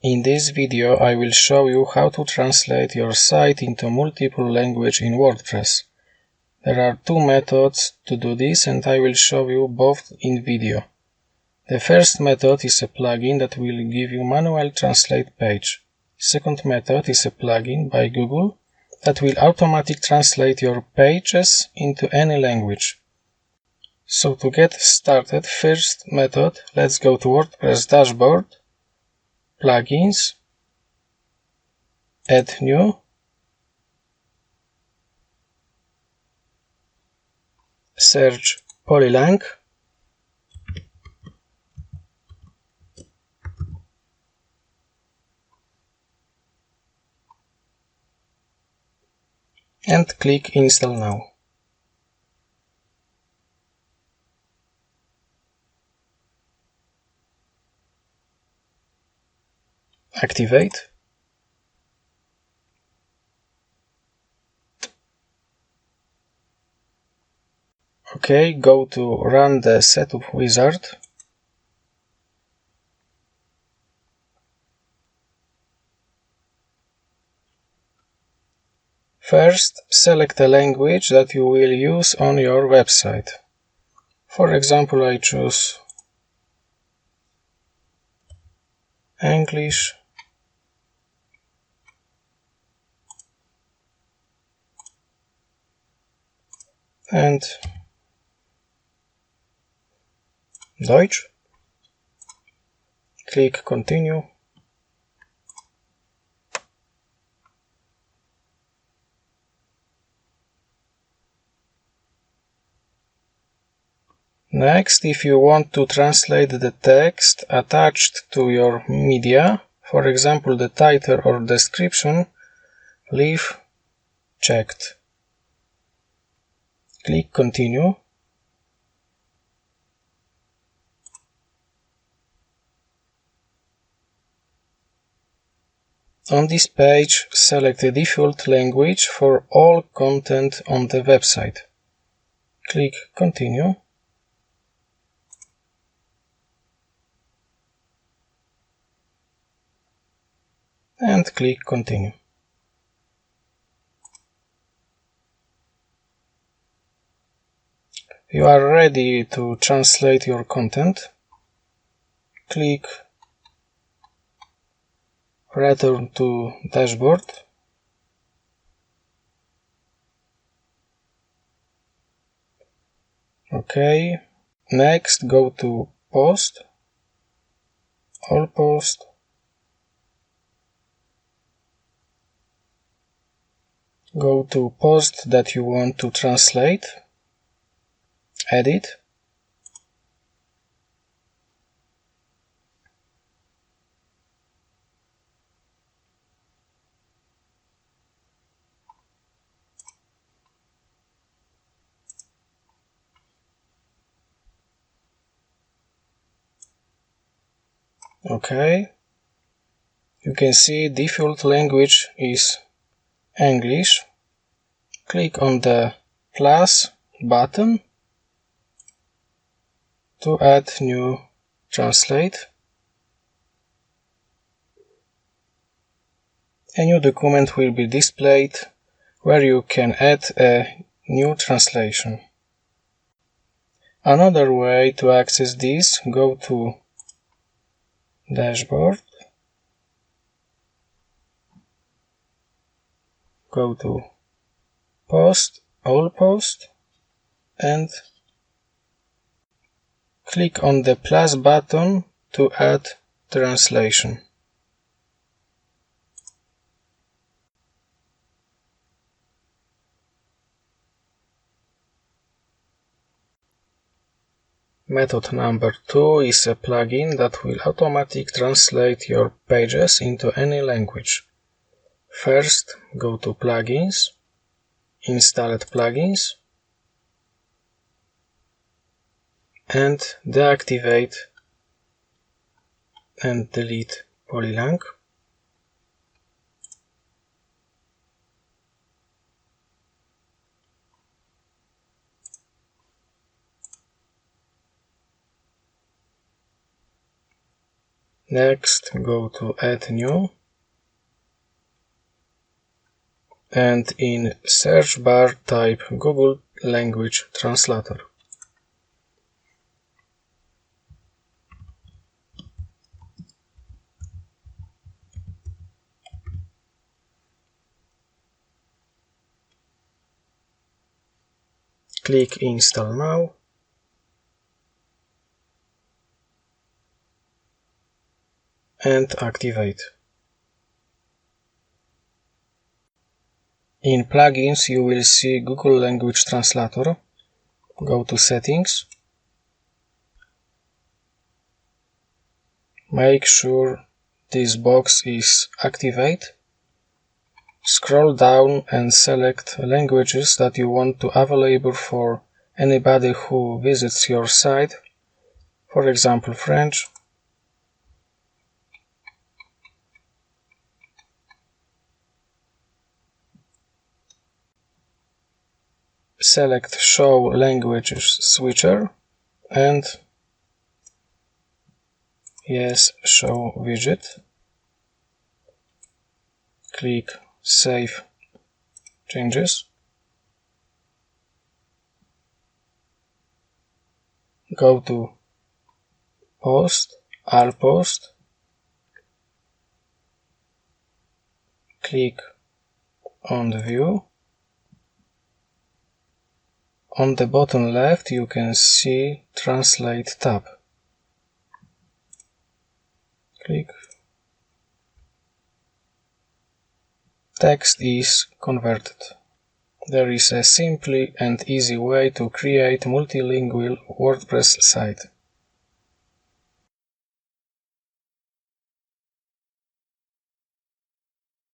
In this video I will show you how to translate your site into multiple languages in WordPress. There are two methods to do this and I will show you both in video. The first method is a plugin that will give you manual translate page. Second method is a plugin by Google that will automatically translate your pages into any language. So to get started, first method, let's go to WordPress dashboard, plugins, add new, search Polylang, and click install now. Activate. OK, go to run the setup wizard. First, select a language that you will use on your website. For example, I choose English. And Deutsch. Click continue. Next, if you want to translate the text attached to your media, for example the title or description, leave checked. Click continue. On this page, select the default language for all content on the website. Click continue. And click continue. You are ready to translate your content. Click return to dashboard. OK. Next, go to post, all post, go to post that you want to translate, edit, OK. You can see default language is English. Click on the plus button to add new translate. A new document will be displayed where you can add a new translation. Another way to access this, go to dashboard, go to post, all post, and click on the plus button to add translation. Method number 2 is a plugin that will automatically translate your pages into any language. First, go to plugins, installed plugins, and deactivate and delete Polylang. Next, go to Add New, and in search bar type Google Language Translator. Click Install Now, and activate. In Plugins you will see Google Language Translator. Go to Settings. Make sure this box is Activate. Scroll down and select languages that you want to available for anybody who visits your site. For example, French. Select Show Languages Switcher and yes, Show Widget. Click Save Changes. Go to Post, All Post. Click on the view. On the bottom left you can see Translate tab. Click. Text is converted. There is a simple and easy way to create multilingual WordPress site.